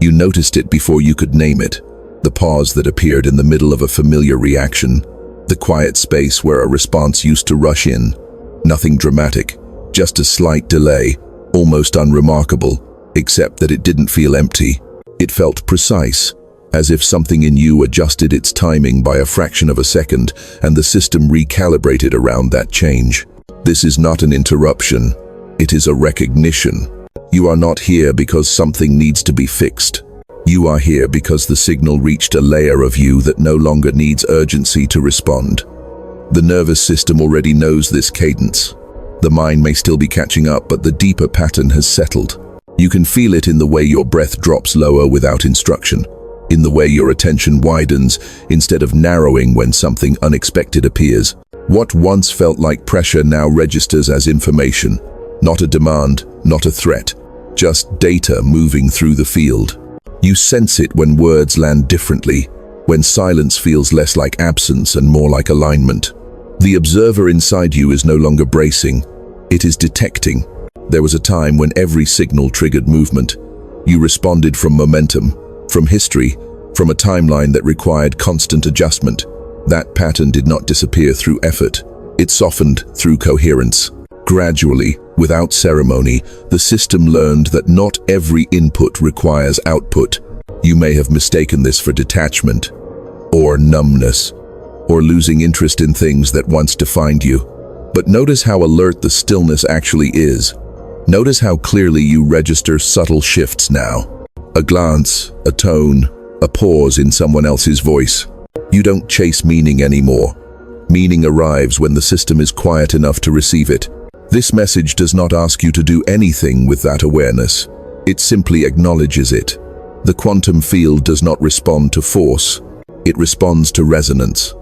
You noticed it before you could name it, the pause that appeared in the middle of a familiar reaction, the quiet space where a response used to rush in. Nothing dramatic, just a slight delay, almost unremarkable, except that it didn't feel empty. It felt precise, as if something in you adjusted its timing by a fraction of a second, and the system recalibrated around that change. This is not an interruption, it is a recognition. You are not here because something needs to be fixed. You are here because the signal reached a layer of you that no longer needs urgency to respond. The nervous system already knows this cadence. The mind may still be catching up, but the deeper pattern has settled. You can feel it in the way your breath drops lower without instruction, in the way your attention widens instead of narrowing when something unexpected appears. What once felt like pressure now registers as information, not a demand, not a threat, just data moving through the field. You sense it when words land differently, when silence feels less like absence and more like alignment. The observer inside you is no longer bracing, it is detecting. There was a time when every signal triggered movement. You responded from momentum, from history, from a timeline that required constant adjustment. That pattern did not disappear through effort. It softened through coherence. Gradually, without ceremony, the system learned that not every input requires output. You may have mistaken this for detachment, or numbness, or losing interest in things that once defined you. But notice how alert the stillness actually is. Notice how clearly you register subtle shifts now. A glance, a tone, a pause in someone else's voice. You don't chase meaning anymore. Meaning arrives when the system is quiet enough to receive it. This message does not ask you to do anything with that awareness. It simply acknowledges it. The quantum field does not respond to force. It responds to resonance.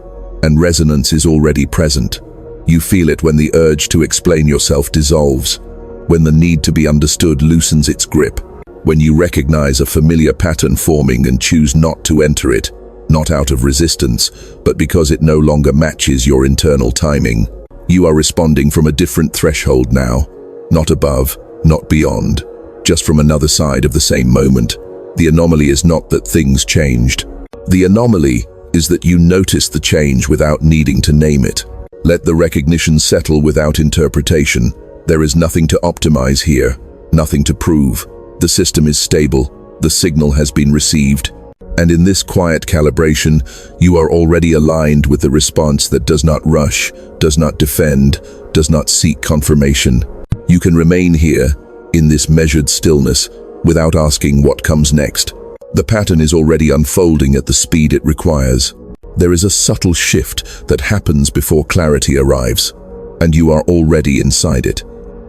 And resonance is already present. You feel it when the urge to explain yourself dissolves, when the need to be understood loosens its grip, when you recognize a familiar pattern forming and choose not to enter it, not out of resistance, but because it no longer matches your internal timing. You are responding from a different threshold now, not above, not beyond, just from another side of the same moment. The anomaly is not that things changed. The anomaly is that you noticed the change without needing to name it. Let the recognition settle without interpretation. There is nothing to optimize here, nothing to prove. The system is stable, the signal has been received, and in this quiet calibration, you are already aligned with the response that does not rush, does not defend, does not seek confirmation. You can remain here, in this measured stillness, without asking what comes next. The pattern is already unfolding at the speed it requires. There is a subtle shift that happens before clarity arrives, and you are already inside it.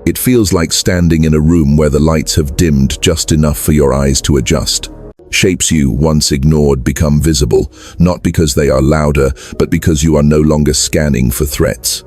It feels like standing in a room where the lights have dimmed just enough for your eyes to adjust. Shapes you once ignored become visible, not because they are louder, but because you are no longer scanning for threats.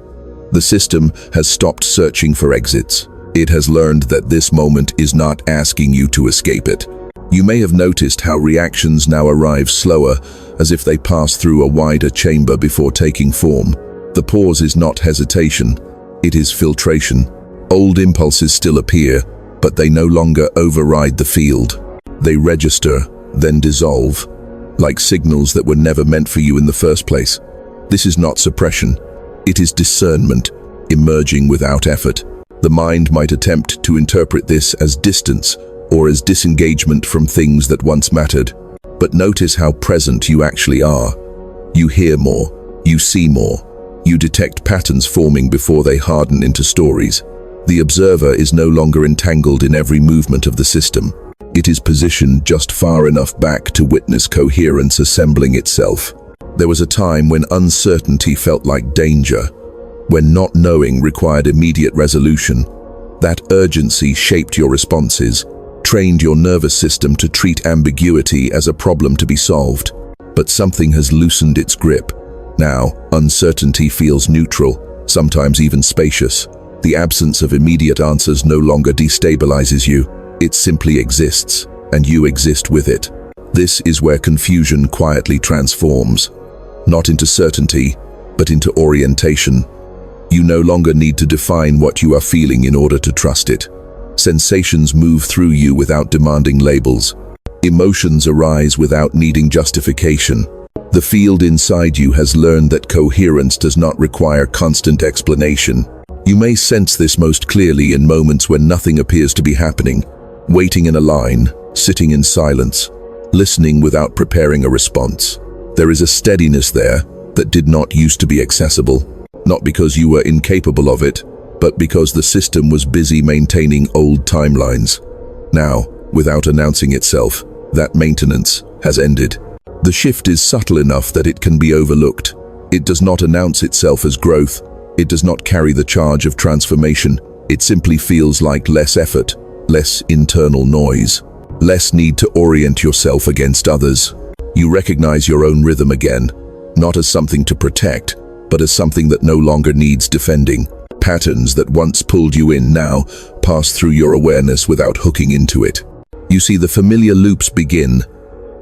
The system has stopped searching for exits. It has learned that this moment is not asking you to escape it. You may have noticed how reactions now arrive slower, as if they pass through a wider chamber before taking form. The pause is not hesitation, it is filtration. Old impulses still appear, but they no longer override the field. They register, then dissolve, like signals that were never meant for you in the first place. This is not suppression, it is discernment, emerging without effort. The mind might attempt to interpret this as distance, or as disengagement from things that once mattered. But notice how present you actually are. You hear more, you see more, you detect patterns forming before they harden into stories. The observer is no longer entangled in every movement of the system. It is positioned just far enough back to witness coherence assembling itself. There was a time when uncertainty felt like danger, when not knowing required immediate resolution. That urgency shaped your responses, trained your nervous system to treat ambiguity as a problem to be solved. But something has loosened its grip. Now, uncertainty feels neutral, sometimes even spacious. The absence of immediate answers no longer destabilizes you. It simply exists, and you exist with it. This is where confusion quietly transforms, not into certainty, but into orientation. You no longer need to define what you are feeling in order to trust it. Sensations move through you without demanding labels. Emotions arise without needing justification. The field inside you has learned that coherence does not require constant explanation. You may sense this most clearly in moments when nothing appears to be happening, waiting in a line, sitting in silence, listening without preparing a response. There is a steadiness there that did not used to be accessible, not because you were incapable of it, but because the system was busy maintaining old timelines. Now, without announcing itself, that maintenance has ended. The shift is subtle enough that it can be overlooked. It does not announce itself as growth. It does not carry the charge of transformation. It simply feels like less effort, less internal noise, less need to orient yourself against others. You recognize your own rhythm again, not as something to protect, but as something that no longer needs defending. Patterns that once pulled you in now pass through your awareness without hooking into it. You see the familiar loops begin,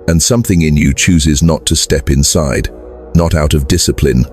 and something in you chooses not to step inside, not out of discipline,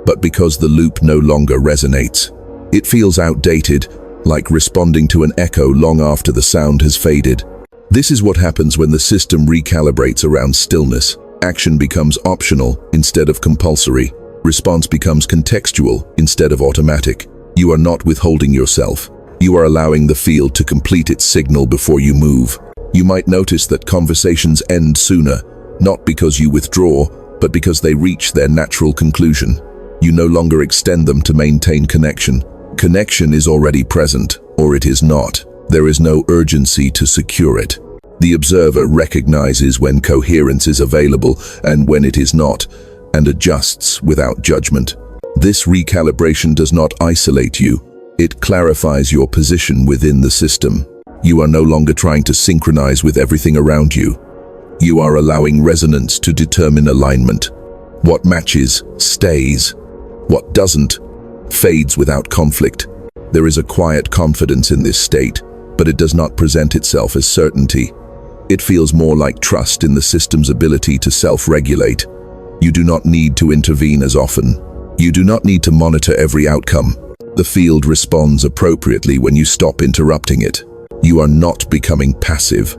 but because the loop no longer resonates. It feels outdated, like responding to an echo long after the sound has faded. This is what happens when the system recalibrates around stillness. Action becomes optional instead of compulsory. Response becomes contextual instead of automatic. You are not withholding yourself. You are allowing the field to complete its signal before you move. You might notice that conversations end sooner, not because you withdraw, but because they reach their natural conclusion. You no longer extend them to maintain connection. Connection is already present, or it is not. There is no urgency to secure it. The observer recognizes when coherence is available and when it is not, and adjusts without judgment. This recalibration does not isolate you. It clarifies your position within the system. You are no longer trying to synchronize with everything around you. You are allowing resonance to determine alignment. What matches stays. What doesn't fades without conflict. There is a quiet confidence in this state, but it does not present itself as certainty. It feels more like trust in the system's ability to self-regulate. You do not need to intervene as often. You do not need to monitor every outcome. The field responds appropriately when you stop interrupting it. You are not becoming passive.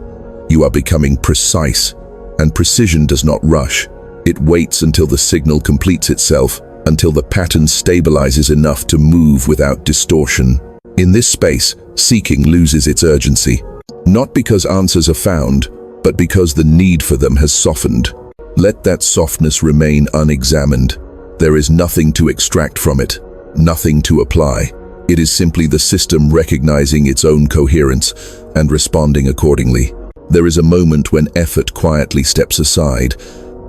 You are becoming precise, and precision does not rush. It waits until the signal completes itself, until the pattern stabilizes enough to move without distortion. In this space, seeking loses its urgency, not because answers are found, but because the need for them has softened. Let that softness remain unexamined. There is nothing to extract from it, nothing to apply. It is simply the system recognizing its own coherence and responding accordingly. There is a moment when effort quietly steps aside,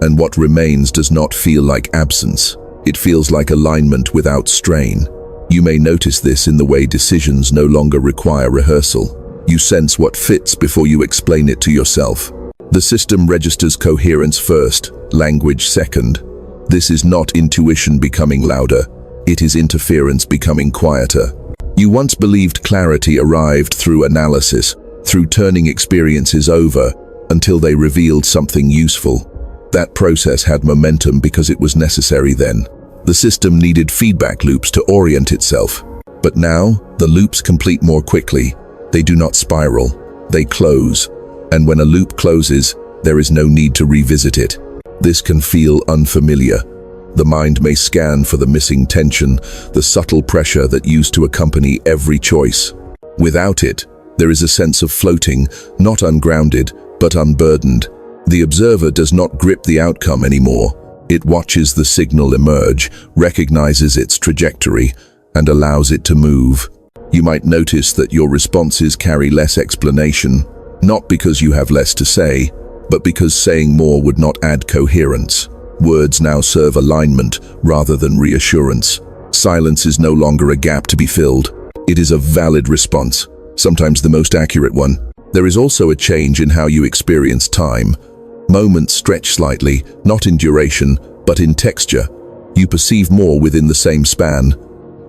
and what remains does not feel like absence. It feels like alignment without strain. You may notice this in the way decisions no longer require rehearsal. You sense what fits before you explain it to yourself. The system registers coherence first, language second. This is not intuition becoming louder. It is interference becoming quieter. You once believed clarity arrived through analysis, through turning experiences over until they revealed something useful. That process had momentum because it was necessary then. The system needed feedback loops to orient itself. But now, the loops complete more quickly. They do not spiral, they close. And when a loop closes, there is no need to revisit it. This can feel unfamiliar. The mind may scan for the missing tension, the subtle pressure that used to accompany every choice. Without it, there is a sense of floating, not ungrounded, but unburdened. The observer does not grip the outcome anymore. It watches the signal emerge, recognizes its trajectory, and allows it to move. You might notice that your responses carry less explanation, not because you have less to say, but because saying more would not add coherence. Words now serve alignment rather than reassurance. Silence is no longer a gap to be filled. It is a valid response, sometimes the most accurate one. There is also a change in how you experience time. Moments stretch slightly, not in duration, but in texture. You perceive more within the same span.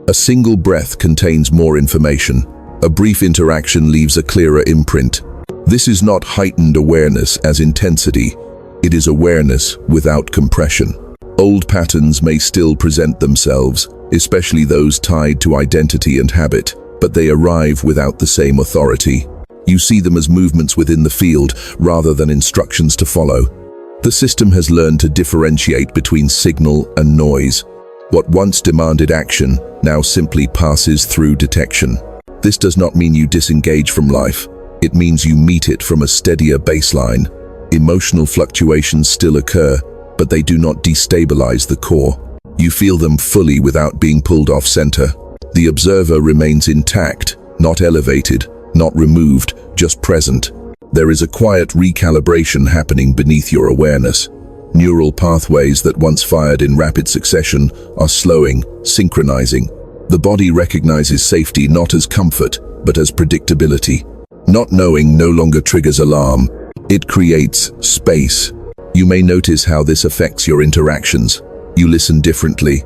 A single breath contains more information. A brief interaction leaves a clearer imprint. This is not heightened awareness as intensity. It is awareness without compression. Old patterns may still present themselves, especially those tied to identity and habit, but they arrive without the same authority. You see them as movements within the field rather than instructions to follow. The system has learned to differentiate between signal and noise. What once demanded action now simply passes through detection. This does not mean you disengage from life. It means you meet it from a steadier baseline. Emotional fluctuations still occur, but they do not destabilize the core. You feel them fully without being pulled off center. The observer remains intact, not elevated, not removed, just present. There is a quiet recalibration happening beneath your awareness. Neural pathways that once fired in rapid succession are slowing, synchronizing. The body recognizes safety not as comfort, but as predictability. Not knowing no longer triggers alarm. It creates space. You may notice how this affects your interactions. You listen differently,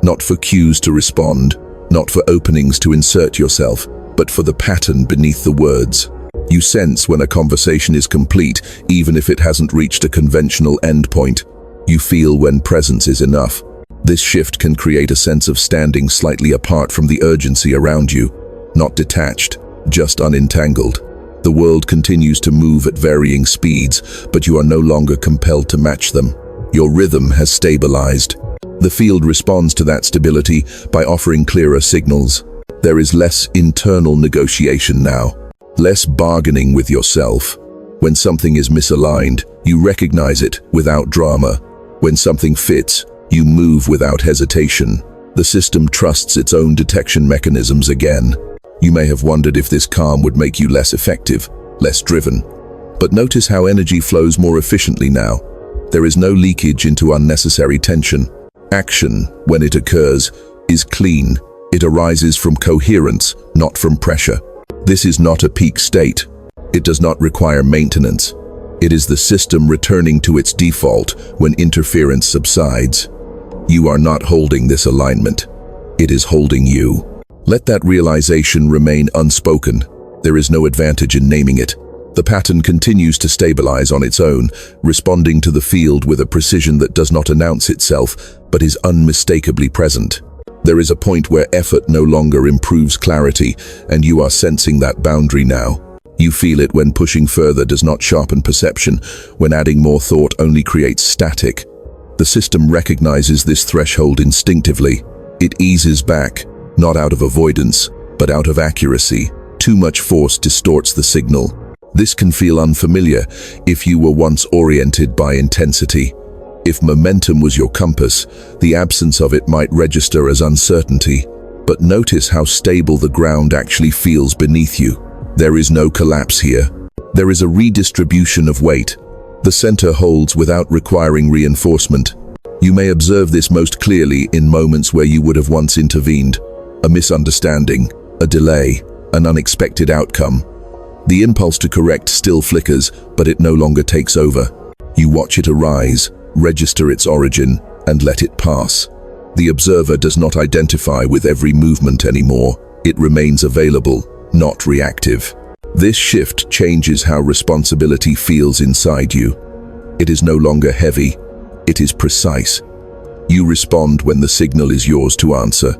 not for cues to respond, not for openings to insert yourself, but for the pattern beneath the words. You sense when a conversation is complete, even if it hasn't reached a conventional endpoint. You feel when presence is enough. This shift can create a sense of standing slightly apart from the urgency around you, not detached, just unentangled. The world continues to move at varying speeds, but you are no longer compelled to match them. Your rhythm has stabilized. The field responds to that stability by offering clearer signals. There is less internal negotiation now. Less bargaining with yourself. When something is misaligned, you recognize it without drama. When something fits, you move without hesitation. The system trusts its own detection mechanisms again. You may have wondered if this calm would make you less effective, less driven. But notice how energy flows more efficiently now. There is no leakage into unnecessary tension. Action, when it occurs, is clean. It arises from coherence, not from pressure. This is not a peak state. It does not require maintenance. It is the system returning to its default when interference subsides. You are not holding this alignment. It is holding you. Let that realization remain unspoken. There is no advantage in naming it. The pattern continues to stabilize on its own, responding to the field with a precision that does not announce itself, but is unmistakably present. There is a point where effort no longer improves clarity, and you are sensing that boundary now. You feel it when pushing further does not sharpen perception, when adding more thought only creates static. The system recognizes this threshold instinctively. It eases back, not out of avoidance, but out of accuracy. Too much force distorts the signal. This can feel unfamiliar if you were once oriented by intensity. If momentum was your compass, the absence of it might register as uncertainty. But notice how stable the ground actually feels beneath you. There is no collapse here. There is a redistribution of weight. The center holds without requiring reinforcement. You may observe this most clearly in moments where you would have once intervened. A misunderstanding, a delay, an unexpected outcome. The impulse to correct still flickers, but it no longer takes over. You watch it arise, register its origin, and let it pass. The observer does not identify with every movement anymore. It remains available, not reactive. This shift changes how responsibility feels inside you. It is no longer heavy. It is precise. You respond when the signal is yours to answer,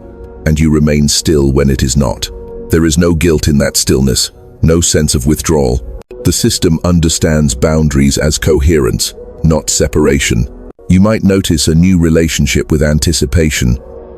and you remain still when it is not. There is no guilt in that stillness, no sense of withdrawal. The system understands boundaries as coherence, not separation. You might notice a new relationship with anticipation.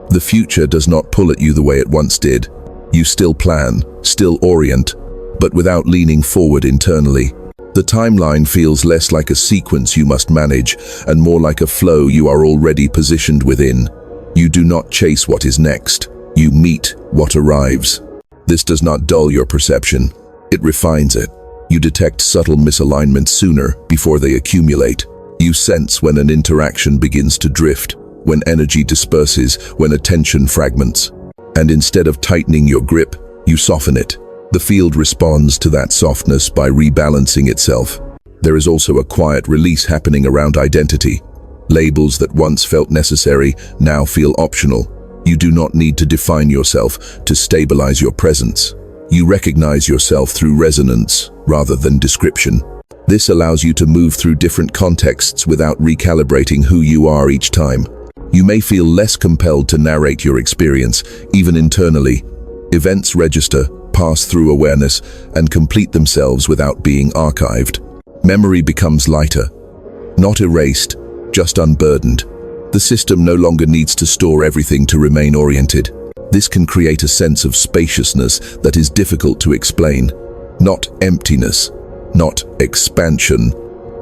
The future does not pull at you the way it once did. You still plan, still orient, but without leaning forward internally. The timeline feels less like a sequence you must manage and more like a flow you are already positioned within. You do not chase what is next. You meet what arrives. This does not dull your perception. It refines it. You detect subtle misalignments sooner before they accumulate. You sense when an interaction begins to drift, when energy disperses, when attention fragments. And instead of tightening your grip, you soften it. The field responds to that softness by rebalancing itself. There is also a quiet release happening around identity. Labels that once felt necessary now feel optional. You do not need to define yourself to stabilize your presence. You recognize yourself through resonance rather than description. This allows you to move through different contexts without recalibrating who you are each time. You may feel less compelled to narrate your experience, even internally. Events register, pass through awareness, and complete themselves without being archived. Memory becomes lighter, not erased, just unburdened. The system no longer needs to store everything to remain oriented. This can create a sense of spaciousness that is difficult to explain. Not emptiness, not expansion,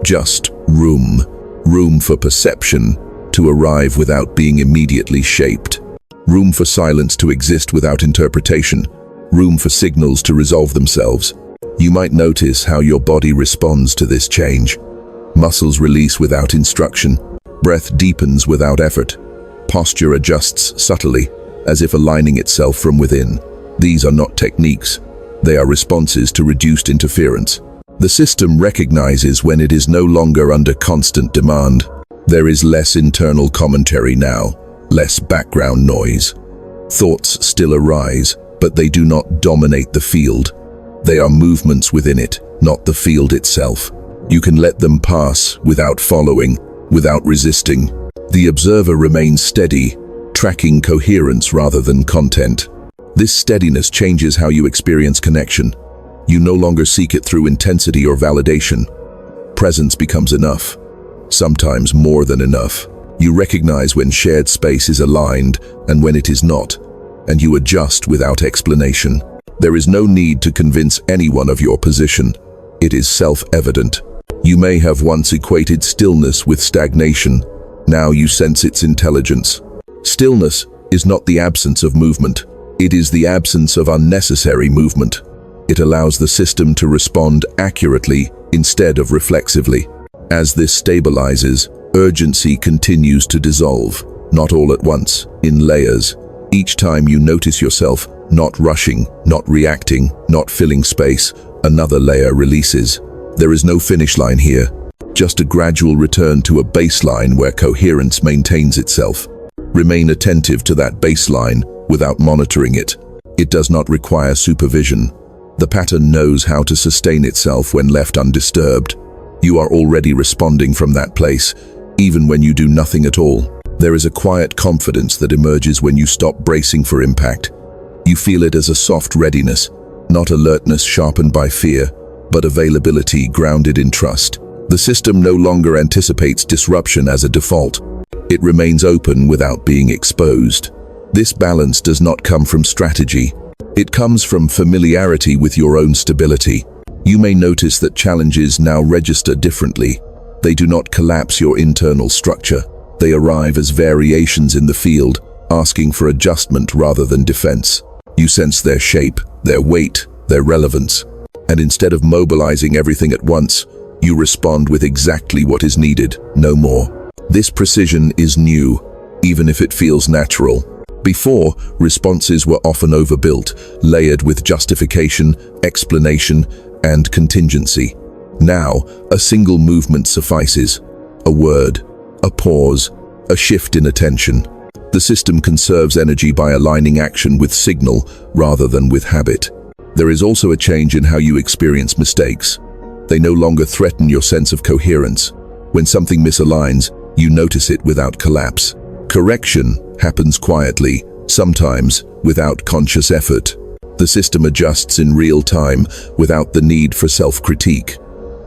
just room. Room for perception to arrive without being immediately shaped. Room for silence to exist without interpretation. Room for signals to resolve themselves. You might notice how your body responds to this change. Muscles release without instruction. Breath deepens without effort. Posture adjusts subtly, as if aligning itself from within. These are not techniques. They are responses to reduced interference. The system recognizes when it is no longer under constant demand. There is less internal commentary now, less background noise. Thoughts still arise, but they do not dominate the field. They are movements within it, not the field itself. You can let them pass without following, without resisting. The observer remains steady, tracking coherence rather than content. This steadiness changes how you experience connection. You no longer seek it through intensity or validation. Presence becomes enough, sometimes more than enough. You recognize when shared space is aligned and when it is not, and you adjust without explanation. There is no need to convince anyone of your position. It is self-evident. You may have once equated stillness with stagnation. Now you sense its intelligence. Stillness is not the absence of movement. It is the absence of unnecessary movement. It allows the system to respond accurately instead of reflexively. As this stabilizes, urgency continues to dissolve, not all at once, in layers. Each time you notice yourself not rushing, not reacting, not filling space, another layer releases. There is no finish line here, just a gradual return to a baseline where coherence maintains itself. Remain attentive to that baseline without monitoring it. It does not require supervision. The pattern knows how to sustain itself when left undisturbed. You are already responding from that place, even when you do nothing at all. There is a quiet confidence that emerges when you stop bracing for impact. You feel it as a soft readiness, not alertness sharpened by fear, but availability grounded in trust. The system no longer anticipates disruption as a default. It remains open without being exposed. This balance does not come from strategy. It comes from familiarity with your own stability. You may notice that challenges now register differently. They do not collapse your internal structure. They arrive as variations in the field, asking for adjustment rather than defense. You sense their shape, their weight, their relevance. And instead of mobilizing everything at once, you respond with exactly what is needed, no more. This precision is new, even if it feels natural. Before, responses were often overbuilt, layered with justification, explanation, and contingency. Now, a single movement suffices. A word, a pause, a shift in attention. The system conserves energy by aligning action with signal rather than with habit. There is also a change in how you experience mistakes. They no longer threaten your sense of coherence. When something misaligns, you notice it without collapse. Correction happens quietly, sometimes without conscious effort. The system adjusts in real time without the need for self-critique.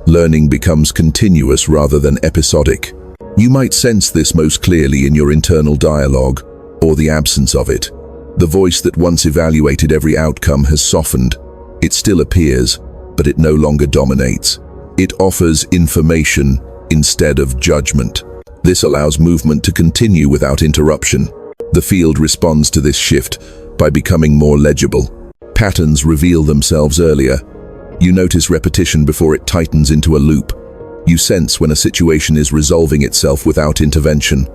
Learning becomes continuous rather than episodic. You might sense this most clearly in your internal dialogue, or the absence of it. The voice that once evaluated every outcome has softened. It still appears, but it no longer dominates. It offers information instead of judgment. This allows movement to continue without interruption. The field responds to this shift by becoming more legible. Patterns reveal themselves earlier. You notice repetition before it tightens into a loop. You sense when a situation is resolving itself without intervention.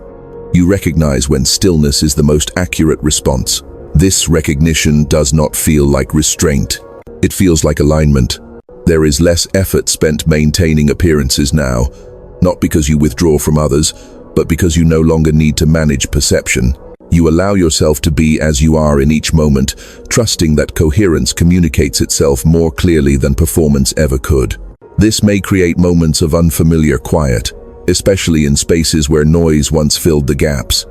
You recognize when stillness is the most accurate response. This recognition does not feel like restraint. It feels like alignment. There is less effort spent maintaining appearances now, not because you withdraw from others, but because you no longer need to manage perception. You allow yourself to be as you are in each moment, trusting that coherence communicates itself more clearly than performance ever could. This may create moments of unfamiliar quiet, especially in spaces where noise once filled the gaps.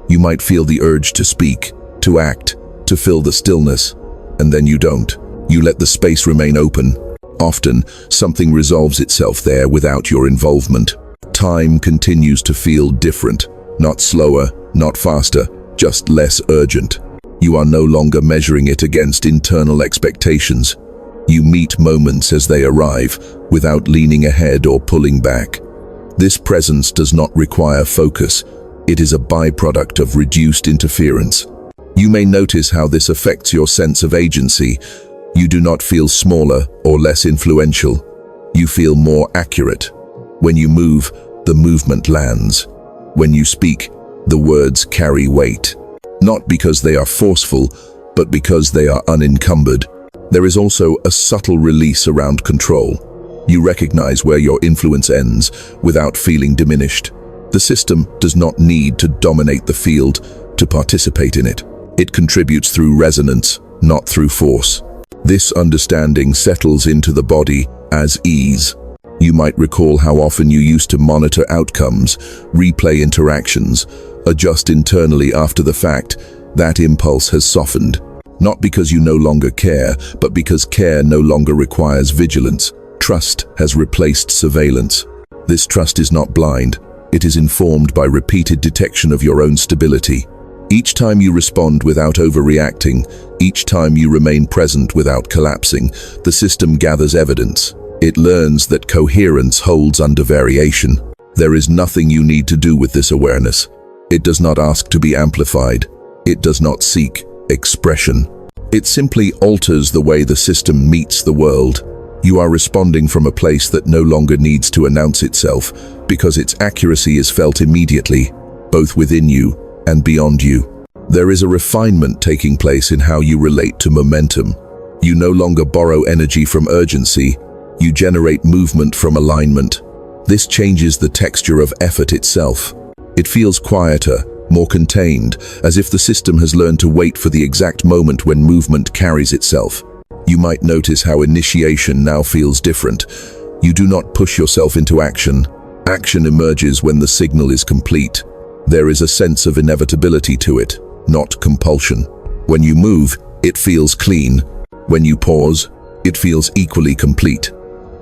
You might feel the urge to speak, to act, to fill the stillness, and then you don't. You let the space remain open. Often, something resolves itself there without your involvement. Time continues to feel different, not slower, not faster, just less urgent. You are no longer measuring it against internal expectations. You meet moments as they arrive, without leaning ahead or pulling back. This presence does not require focus. It is a byproduct of reduced interference. You may notice how this affects your sense of agency. You do not feel smaller or less influential. You feel more accurate. When you move, the movement lands. When you speak, the words carry weight. Not because they are forceful, but because they are unencumbered. There is also a subtle release around control. You recognize where your influence ends without feeling diminished. The system does not need to dominate the field to participate in it. It contributes through resonance, not through force. This understanding settles into the body as ease. You might recall how often you used to monitor outcomes, replay interactions, adjust internally after the fact. That impulse has softened. Not because you no longer care, but because care no longer requires vigilance. Trust has replaced surveillance. This trust is not blind. It is informed by repeated detection of your own stability. Each time you respond without overreacting, each time you remain present without collapsing, the system gathers evidence. It learns that coherence holds under variation. There is nothing you need to do with this awareness. It does not ask to be amplified. It does not seek expression. It simply alters the way the system meets the world. You are responding from a place that no longer needs to announce itself, because its accuracy is felt immediately, both within you and beyond you. There is a refinement taking place in how you relate to momentum. You no longer borrow energy from urgency. You generate movement from alignment. This changes the texture of effort itself. It feels quieter, more contained, as if the system has learned to wait for the exact moment when movement carries itself. You might notice how initiation now feels different. You do not push yourself into action. Action emerges when the signal is complete. There is a sense of inevitability to it, not compulsion. When you move, it feels clean. When you pause, it feels equally complete.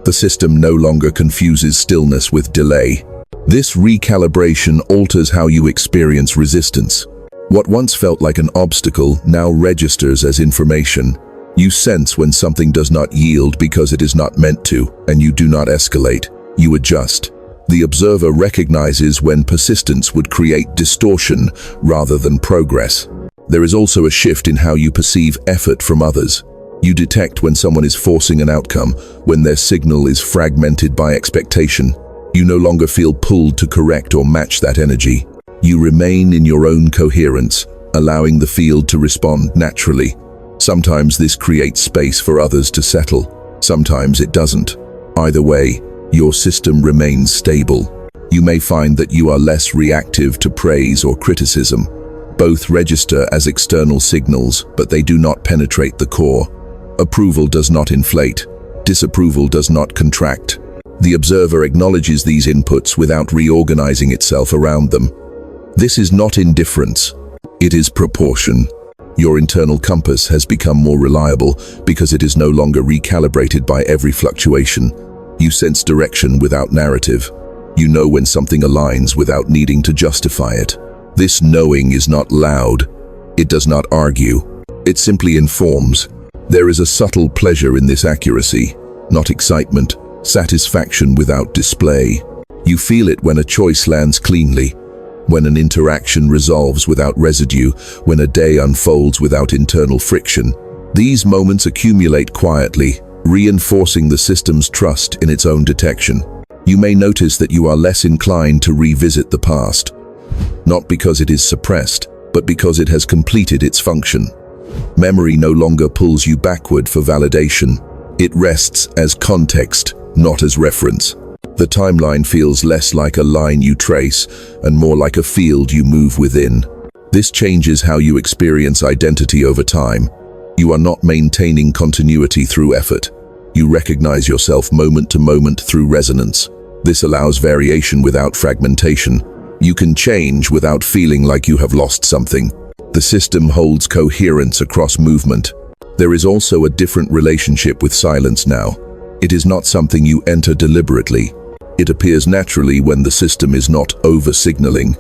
The system no longer confuses stillness with delay. This recalibration alters how you experience resistance. What once felt like an obstacle now registers as information. You sense when something does not yield because it is not meant to, and you do not escalate. You adjust. The observer recognizes when persistence would create distortion rather than progress. There is also a shift in how you perceive effort from others. You detect when someone is forcing an outcome, when their signal is fragmented by expectation. You no longer feel pulled to correct or match that energy. You remain in your own coherence, allowing the field to respond naturally. Sometimes this creates space for others to settle. Sometimes it doesn't. Either way, your system remains stable. You may find that you are less reactive to praise or criticism. Both register as external signals, but they do not penetrate the core. Approval does not inflate. Disapproval does not contract. The observer acknowledges these inputs without reorganizing itself around them. This is not indifference. It is proportion. Your internal compass has become more reliable because it is no longer recalibrated by every fluctuation. You sense direction without narrative. You know when something aligns without needing to justify it. This knowing is not loud. It does not argue. It simply informs. There is a subtle pleasure in this accuracy, not excitement, satisfaction without display. You feel it when a choice lands cleanly, when an interaction resolves without residue, when a day unfolds without internal friction. These moments accumulate quietly, reinforcing the system's trust in its own detection. You may notice that you are less inclined to revisit the past, not because it is suppressed, but because it has completed its function. Memory no longer pulls you backward for validation. It rests as context, not as reference. The timeline feels less like a line you trace and more like a field you move within. This changes how you experience identity over time. You are not maintaining continuity through effort. You recognize yourself moment to moment through resonance. This allows variation without fragmentation. You can change without feeling like you have lost something. The system holds coherence across movement, There is also a different relationship with silence now. It is not something you enter deliberately. It appears naturally when the system is not over-signaling.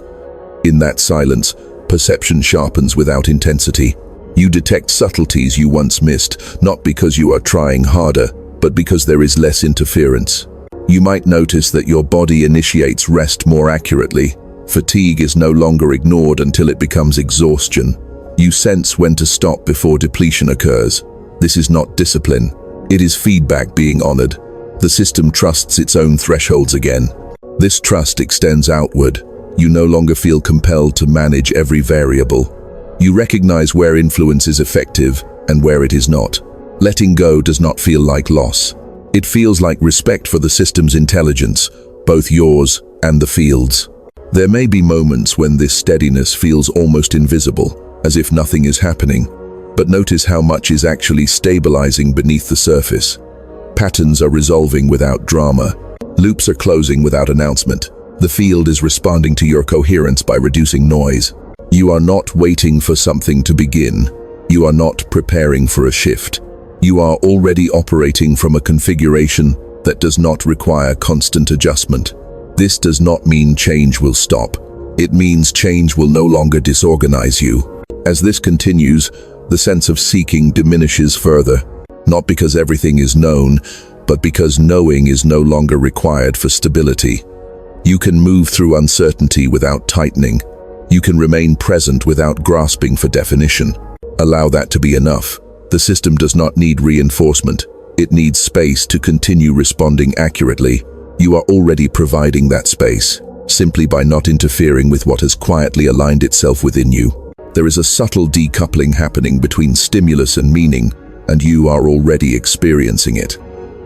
In that silence, perception sharpens without intensity. You detect subtleties you once missed, not because you are trying harder, but because there is less interference. You might notice that your body initiates rest more accurately. Fatigue is no longer ignored until it becomes exhaustion. You sense when to stop before depletion occurs. This is not discipline. It is feedback being honored. The system trusts its own thresholds again. This trust extends outward. You no longer feel compelled to manage every variable. You recognize where influence is effective and where it is not. Letting go does not feel like loss. It feels like respect for the system's intelligence, both yours and the field's. There may be moments when this steadiness feels almost invisible, as if nothing is happening, but notice how much is actually stabilizing beneath the surface. Patterns are resolving without drama. Loops are closing without announcement. The field is responding to your coherence by reducing noise. You are not waiting for something to begin. You are not preparing for a shift. You are already operating from a configuration that does not require constant adjustment. This does not mean change will stop. It means change will no longer disorganize you. As this continues, the sense of seeking diminishes further, not because everything is known, but because knowing is no longer required for stability. You can move through uncertainty without tightening. You can remain present without grasping for definition. Allow that to be enough. The system does not need reinforcement. It needs space to continue responding accurately. You are already providing that space, simply by not interfering with what has quietly aligned itself within you. There is a subtle decoupling happening between stimulus and meaning, and you are already experiencing it.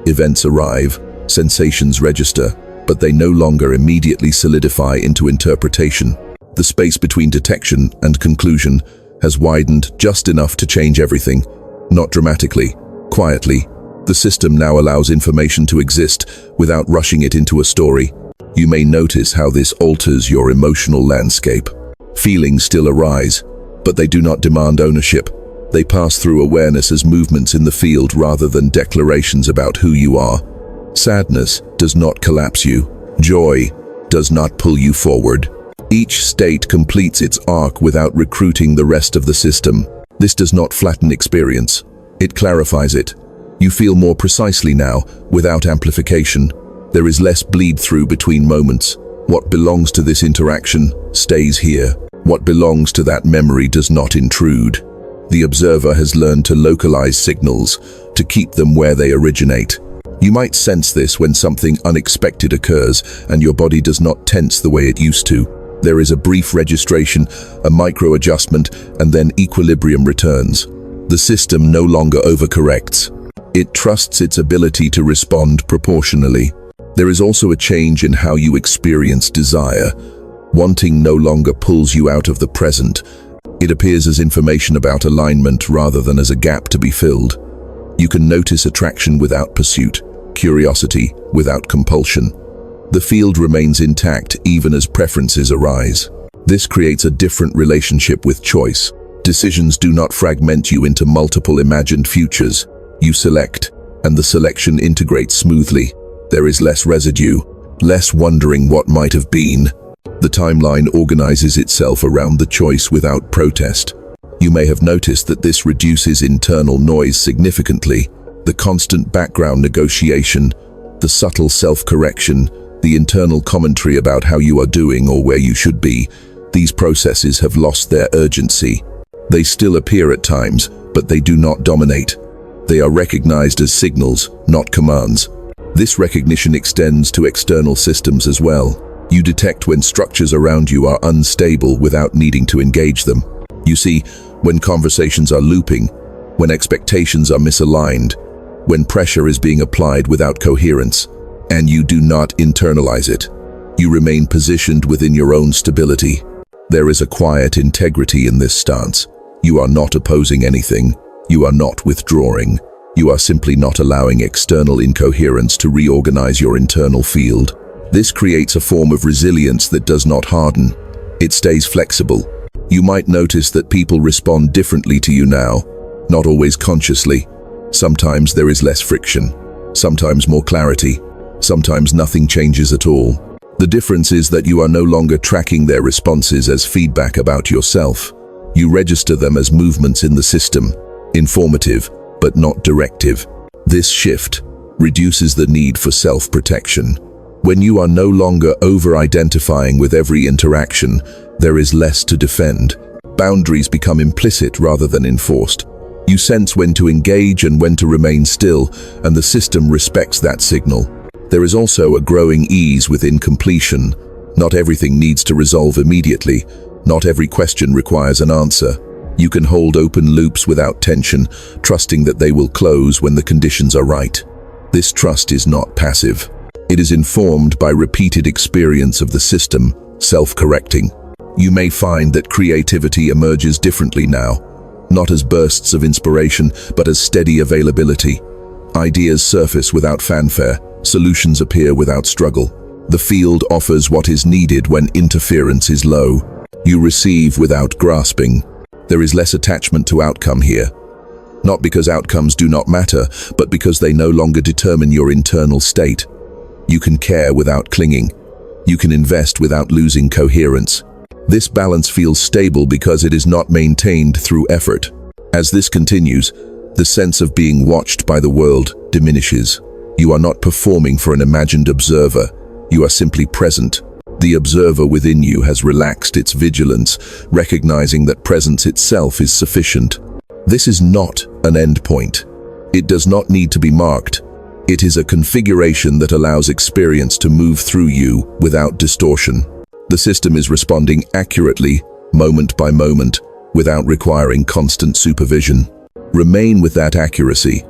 Events arrive, sensations register, but they no longer immediately solidify into interpretation. The space between detection and conclusion has widened just enough to change everything. Not dramatically, quietly. The system now allows information to exist without rushing it into a story. You may notice how this alters your emotional landscape. Feelings still arise, but they do not demand ownership. They pass through awareness as movements in the field rather than declarations about who you are. Sadness does not collapse you. Joy does not pull you forward. Each state completes its arc without recruiting the rest of the system. This does not flatten experience. It clarifies it. You feel more precisely now, without amplification. There is less bleed-through between moments. What belongs to this interaction stays here. What belongs to that memory does not intrude. The observer has learned to localize signals, to keep them where they originate. You might sense this when something unexpected occurs and your body does not tense the way it used to. There is a brief registration, a micro-adjustment, and then equilibrium returns. The system no longer overcorrects. It trusts its ability to respond proportionally. There is also a change in how you experience desire. Wanting no longer pulls you out of the present. It appears as information about alignment rather than as a gap to be filled. You can notice attraction without pursuit, curiosity without compulsion. The field remains intact even as preferences arise. This creates a different relationship with choice. Decisions do not fragment you into multiple imagined futures. You select, and the selection integrates smoothly. There is less residue, less wondering what might have been. The timeline organizes itself around the choice without protest. You may have noticed that this reduces internal noise significantly. The constant background negotiation, the subtle self-correction, the internal commentary about how you are doing or where you should be, these processes have lost their urgency. They still appear at times, but they do not dominate. They are recognized as signals, not commands. This recognition extends to external systems as well. You detect when structures around you are unstable without needing to engage them. You see, when conversations are looping, when expectations are misaligned, when pressure is being applied without coherence, and you do not internalize it. You remain positioned within your own stability. There is a quiet integrity in this stance. You are not opposing anything. You are not withdrawing. You are simply not allowing external incoherence to reorganize your internal field. This creates a form of resilience that does not harden. It stays flexible. You might notice that people respond differently to you now, not always consciously. Sometimes there is less friction, sometimes more clarity, sometimes nothing changes at all. The difference is that you are no longer tracking their responses as feedback about yourself. You register them as movements in the system, informative, but not directive. This shift reduces the need for self-protection. When you are no longer over-identifying with every interaction, there is less to defend. Boundaries become implicit rather than enforced. You sense when to engage and when to remain still, and the system respects that signal. There is also a growing ease within completion. Not everything needs to resolve immediately. Not every question requires an answer. You can hold open loops without tension, trusting that they will close when the conditions are right. This trust is not passive. It is informed by repeated experience of the system, self-correcting. You may find that creativity emerges differently now, not as bursts of inspiration, but as steady availability. Ideas surface without fanfare, solutions appear without struggle. The field offers what is needed when interference is low. You receive without grasping. There is less attachment to outcome here. Not because outcomes do not matter, but because they no longer determine your internal state. You can care without clinging. You can invest without losing coherence. This balance feels stable because it is not maintained through effort. As this continues, the sense of being watched by the world diminishes. You are not performing for an imagined observer. You are simply present. The observer within you has relaxed its vigilance, recognizing that presence itself is sufficient. This is not an endpoint. It does not need to be marked. It is a configuration that allows experience to move through you without distortion. The system is responding accurately, moment by moment, without requiring constant supervision. Remain with that accuracy,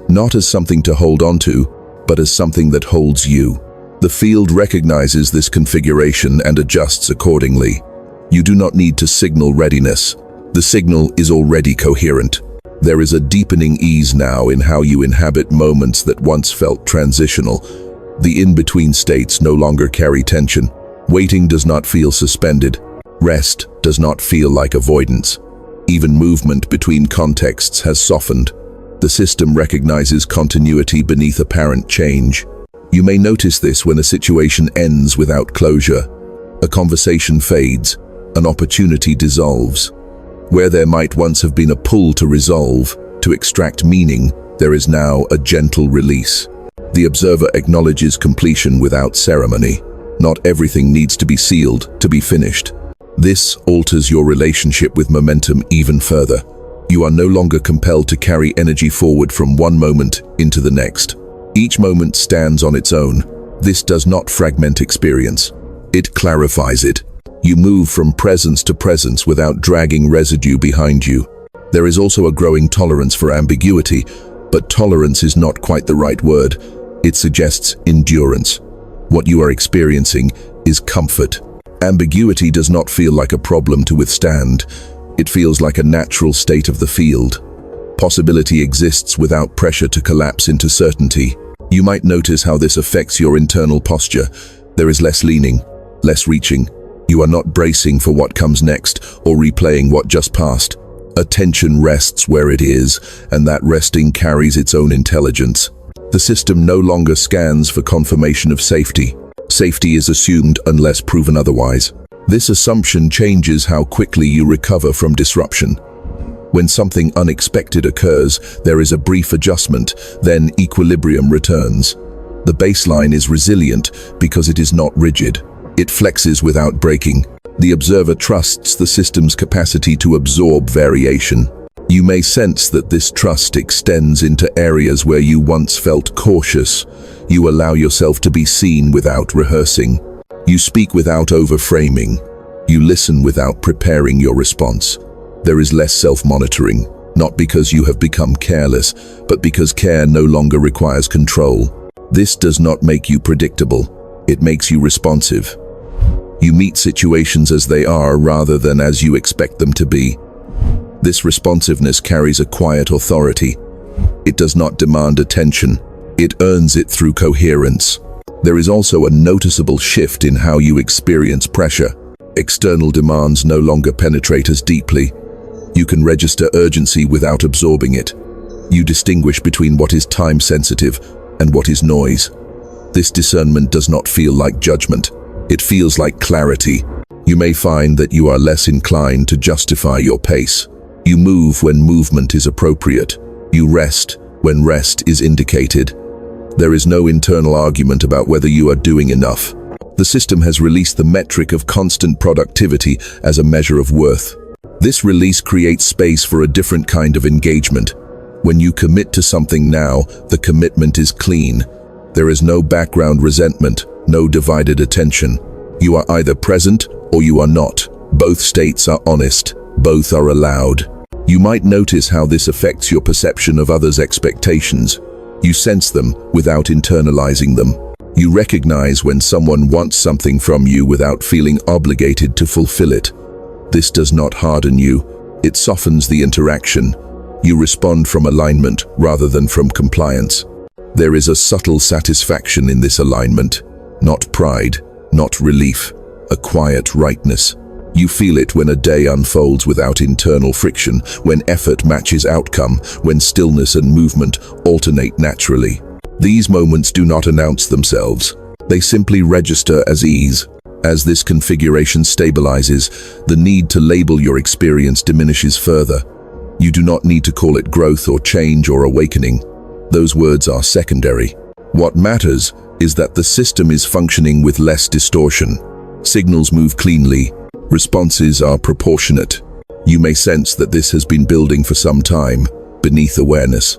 not as something to hold onto, but as something that holds you. The field recognizes this configuration and adjusts accordingly. You do not need to signal readiness. The signal is already coherent. There is a deepening ease now in how you inhabit moments that once felt transitional. The in-between states no longer carry tension. Waiting does not feel suspended. Rest does not feel like avoidance. Even movement between contexts has softened. The system recognizes continuity beneath apparent change. You may notice this when a situation ends without closure. A conversation fades, an opportunity dissolves. Where there might once have been a pull to resolve, to extract meaning, there is now a gentle release. The observer acknowledges completion without ceremony. Not everything needs to be sealed, to be finished. This alters your relationship with momentum even further. You are no longer compelled to carry energy forward from one moment into the next. Each moment stands on its own. This does not fragment experience. It clarifies it. You move from presence to presence without dragging residue behind you. There is also a growing tolerance for ambiguity, but tolerance is not quite the right word. It suggests endurance. What you are experiencing is comfort. Ambiguity does not feel like a problem to withstand. It feels like a natural state of the field. Possibility exists without pressure to collapse into certainty. You might notice how this affects your internal posture. There is less leaning, less reaching. You are not bracing for what comes next or replaying what just passed. Attention rests where it is, and that resting carries its own intelligence. The system no longer scans for confirmation of safety. Safety is assumed unless proven otherwise. This assumption changes how quickly you recover from disruption. When something unexpected occurs, there is a brief adjustment, then equilibrium returns. The baseline is resilient because it is not rigid. It flexes without breaking. The observer trusts the system's capacity to absorb variation. You may sense that this trust extends into areas where you once felt cautious. You allow yourself to be seen without rehearsing. You speak without overframing. You listen without preparing your response. There is less self-monitoring, not because you have become careless, but because care no longer requires control. This does not make you predictable. It makes you responsive. You meet situations as they are rather than as you expect them to be. This responsiveness carries a quiet authority. It does not demand attention. It earns it through coherence. There is also a noticeable shift in how you experience pressure. External demands no longer penetrate as deeply. You can register urgency without absorbing it. You distinguish between what is time-sensitive and what is noise. This discernment does not feel like judgment. It feels like clarity. You may find that you are less inclined to justify your pace. You move when movement is appropriate. You rest when rest is indicated. There is no internal argument about whether you are doing enough. The system has released the metric of constant productivity as a measure of worth. This release creates space for a different kind of engagement. When you commit to something now, the commitment is clean. There is no background resentment, no divided attention. You are either present or you are not. Both states are honest. Both are allowed. You might notice how this affects your perception of others' expectations. You sense them without internalizing them. You recognize when someone wants something from you without feeling obligated to fulfill it. This does not harden you. It softens the interaction. You respond from alignment rather than from compliance. There is a subtle satisfaction in this alignment. Not pride, not relief, a quiet rightness. You feel it when a day unfolds without internal friction, when effort matches outcome, when stillness and movement alternate naturally. These moments do not announce themselves. They simply register as ease. As this configuration stabilizes, the need to label your experience diminishes further. You do not need to call it growth or change or awakening. Those words are secondary. What matters is that the system is functioning with less distortion. Signals move cleanly. Responses are proportionate. You may sense that this has been building for some time, beneath awareness.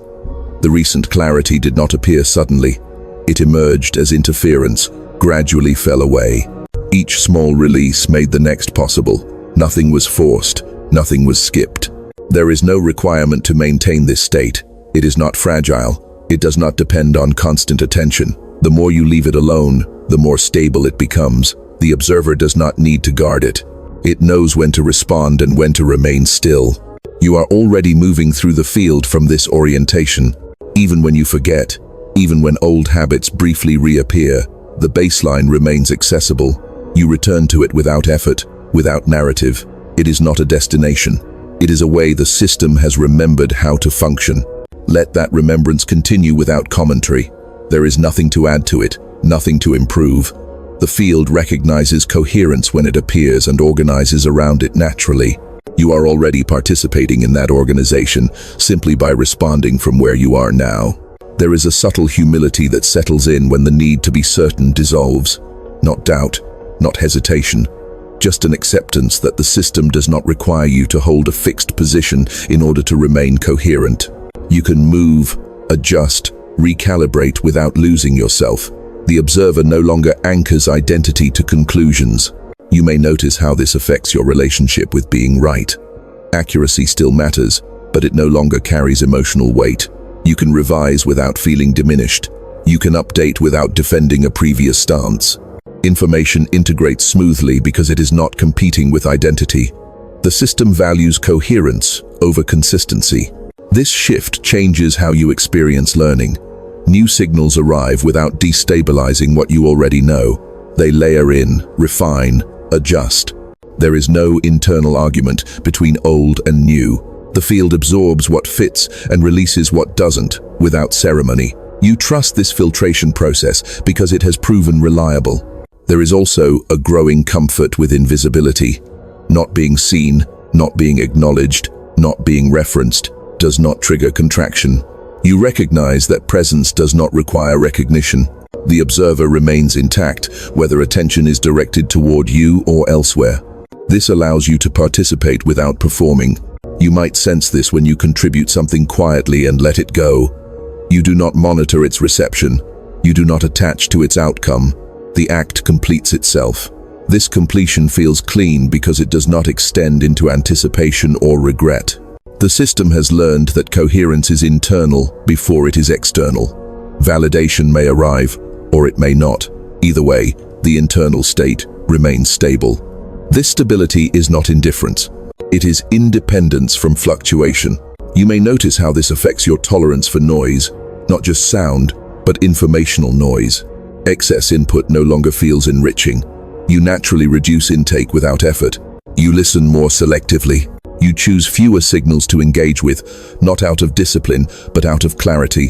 The recent clarity did not appear suddenly. It emerged as interference, gradually fell away. Each small release made the next possible. Nothing was forced, nothing was skipped. There is no requirement to maintain this state. It is not fragile. It does not depend on constant attention. The more you leave it alone, the more stable it becomes. The observer does not need to guard it. It knows when to respond and when to remain still. You are already moving through the field from this orientation. Even when you forget, even when old habits briefly reappear, the baseline remains accessible. You return to it without effort, without narrative. It is not a destination. It is a way the system has remembered how to function. Let that remembrance continue without commentary. There is nothing to add to it, nothing to improve. The field recognizes coherence when it appears and organizes around it naturally. You are already participating in that organization simply by responding from where you are now. There is a subtle humility that settles in when the need to be certain dissolves. Not doubt, not hesitation, just an acceptance that the system does not require you to hold a fixed position in order to remain coherent. You can move, adjust, recalibrate without losing yourself. The observer no longer anchors identity to conclusions. You may notice how this affects your relationship with being right. Accuracy still matters, but it no longer carries emotional weight. You can revise without feeling diminished. You can update without defending a previous stance. Information integrates smoothly because it is not competing with identity. The system values coherence over consistency. This shift changes how you experience learning. New signals arrive without destabilizing what you already know. They layer in, refine, adjust. There is no internal argument between old and new. The field absorbs what fits and releases what doesn't, without ceremony. You trust this filtration process because it has proven reliable. There is also a growing comfort with invisibility. Not being seen, not being acknowledged, not being referenced, does not trigger contraction. You recognize that presence does not require recognition. The observer remains intact, whether attention is directed toward you or elsewhere. This allows you to participate without performing. You might sense this when you contribute something quietly and let it go. You do not monitor its reception. You do not attach to its outcome. The act completes itself. This completion feels clean because it does not extend into anticipation or regret. The system has learned that coherence is internal before it is external. Validation may arrive, or it may not. Either way, the internal state remains stable. This stability is not indifference. It is independence from fluctuation. You may notice how this affects your tolerance for noise, not just sound, but informational noise. Excess input no longer feels enriching. You naturally reduce intake without effort. You listen more selectively. You choose fewer signals to engage with, not out of discipline, but out of clarity.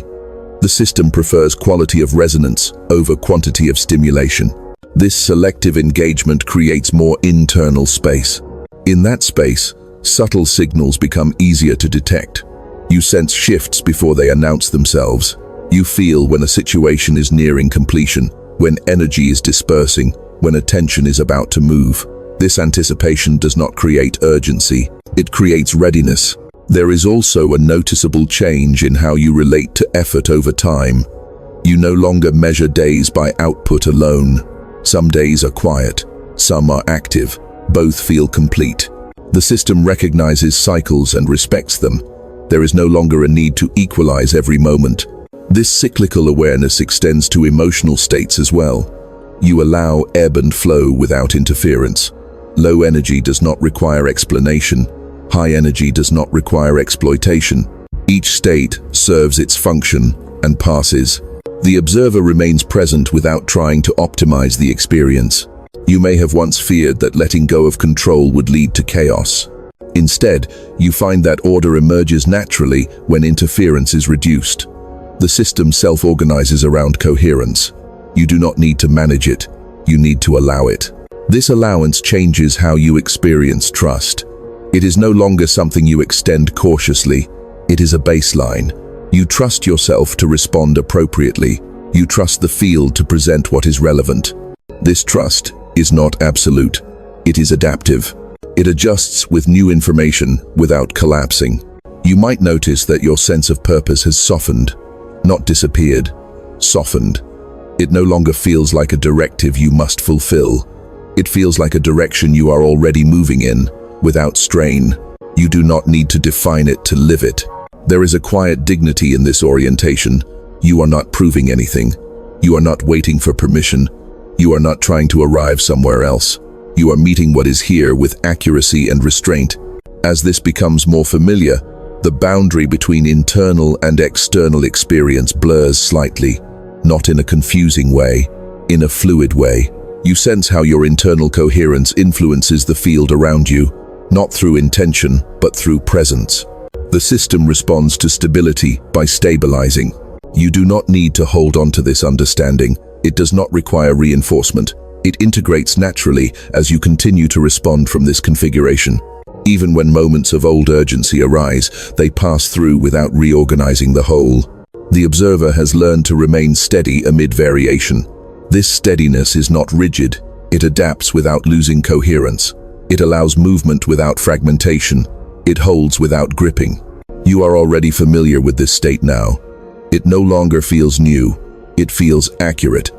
The system prefers quality of resonance over quantity of stimulation. This selective engagement creates more internal space. In that space, subtle signals become easier to detect. You sense shifts before they announce themselves. You feel when a situation is nearing completion, when energy is dispersing, when attention is about to move. This anticipation does not create urgency, it creates readiness. There is also a noticeable change in how you relate to effort over time. You no longer measure days by output alone. Some days are quiet, some are active, both feel complete. The system recognizes cycles and respects them. There is no longer a need to equalize every moment. This cyclical awareness extends to emotional states as well. You allow ebb and flow without interference. Low energy does not require explanation. High energy does not require exploitation. Each state serves its function and passes. The observer remains present without trying to optimize the experience. You may have once feared that letting go of control would lead to chaos. Instead, you find that order emerges naturally when interference is reduced. The system self-organizes around coherence. You do not need to manage it, you need to allow it. This allowance changes how you experience trust. It is no longer something you extend cautiously, it is a baseline. You trust yourself to respond appropriately. You trust the field to present what is relevant. This trust is not absolute, it is adaptive. It adjusts with new information without collapsing. You might notice that your sense of purpose has softened, not disappeared, softened. It no longer feels like a directive you must fulfill. It feels like a direction you are already moving in, without strain. You do not need to define it to live it. There is a quiet dignity in this orientation. You are not proving anything. You are not waiting for permission. You are not trying to arrive somewhere else. You are meeting what is here with accuracy and restraint. As this becomes more familiar, the boundary between internal and external experience blurs slightly, not in a confusing way, in a fluid way. You sense how your internal coherence influences the field around you, not through intention, but through presence. The system responds to stability by stabilizing. You do not need to hold on to this understanding. It does not require reinforcement. It integrates naturally as you continue to respond from this configuration. Even when moments of old urgency arise, they pass through without reorganizing the whole. The observer has learned to remain steady amid variation. This steadiness is not rigid. It adapts without losing coherence. It allows movement without fragmentation. It holds without gripping. You are already familiar with this state now. It no longer feels new. It feels accurate.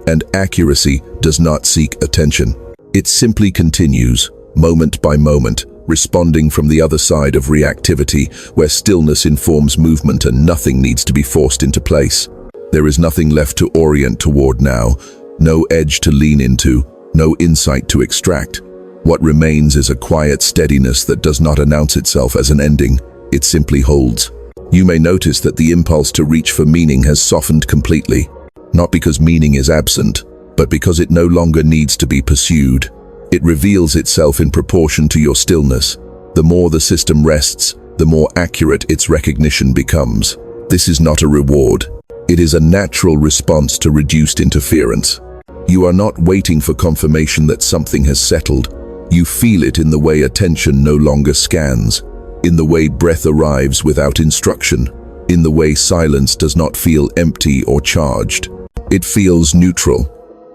And accuracy does not seek attention. It simply continues, moment by moment, responding from the other side of reactivity, where stillness informs movement and nothing needs to be forced into place. There is nothing left to orient toward now, no edge to lean into, no insight to extract. What remains is a quiet steadiness that does not announce itself as an ending, it simply holds. You may notice that the impulse to reach for meaning has softened completely. Not because meaning is absent, but because it no longer needs to be pursued. It reveals itself in proportion to your stillness. The more the system rests, the more accurate its recognition becomes. This is not a reward. It is a natural response to reduced interference. You are not waiting for confirmation that something has settled. You feel it in the way attention no longer scans, in the way breath arrives without instruction, in the way silence does not feel empty or charged. It feels neutral,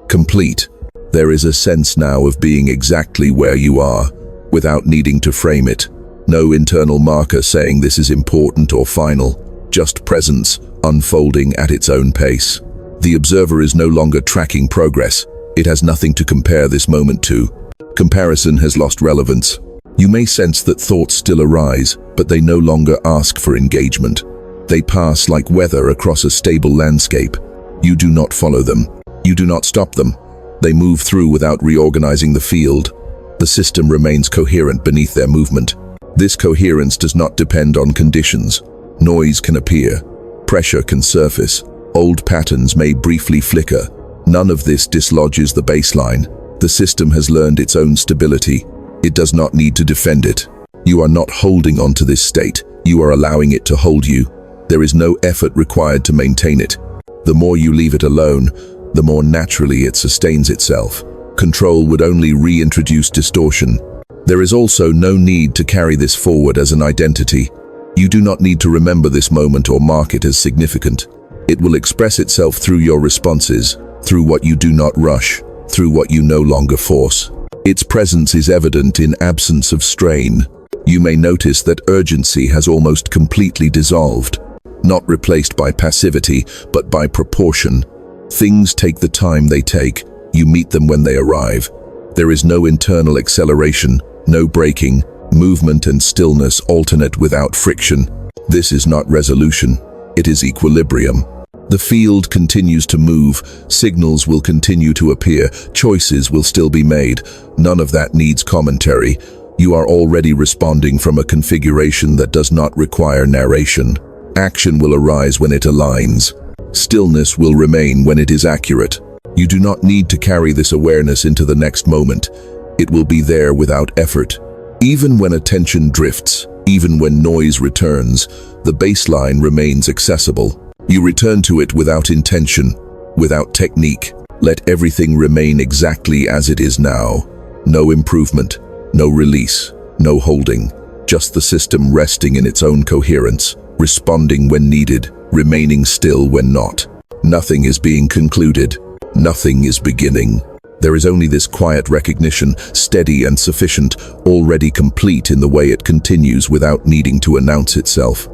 complete. There is a sense now of being exactly where you are, without needing to frame it. No internal marker saying this is important or final, just presence unfolding at its own pace. The observer is no longer tracking progress. It has nothing to compare this moment to. Comparison has lost relevance. You may sense that thoughts still arise, but they no longer ask for engagement. They pass like weather across a stable landscape. You do not follow them. You do not stop them. They move through without reorganizing the field. The system remains coherent beneath their movement. This coherence does not depend on conditions. Noise can appear. Pressure can surface. Old patterns may briefly flicker. None of this dislodges the baseline. The system has learned its own stability. It does not need to defend it. You are not holding on to this state, you are allowing it to hold you. There is no effort required to maintain it. The more you leave it alone, the more naturally it sustains itself. Control would only reintroduce distortion. There is also no need to carry this forward as an identity. You do not need to remember this moment or mark it as significant. It will express itself through your responses, through what you do not rush, through what you no longer force. Its presence is evident in absence of strain. You may notice that urgency has almost completely dissolved, not replaced by passivity, but by proportion. Things take the time they take. You meet them when they arrive. There is no internal acceleration, no braking. Movement and stillness alternate without friction. This is not resolution, it is equilibrium. The field continues to move, signals will continue to appear, choices will still be made. None of that needs commentary. You are already responding from a configuration that does not require narration. Action will arise when it aligns. Stillness will remain when it is accurate. You do not need to carry this awareness into the next moment. It will be there without effort. Even when attention drifts, even when noise returns, the baseline remains accessible. You return to it without intention, without technique. Let everything remain exactly as it is now. No improvement, no release, no holding. Just the system resting in its own coherence, responding when needed, remaining still when not. Nothing is being concluded. Nothing is beginning. There is only this quiet recognition, steady and sufficient, already complete in the way it continues without needing to announce itself.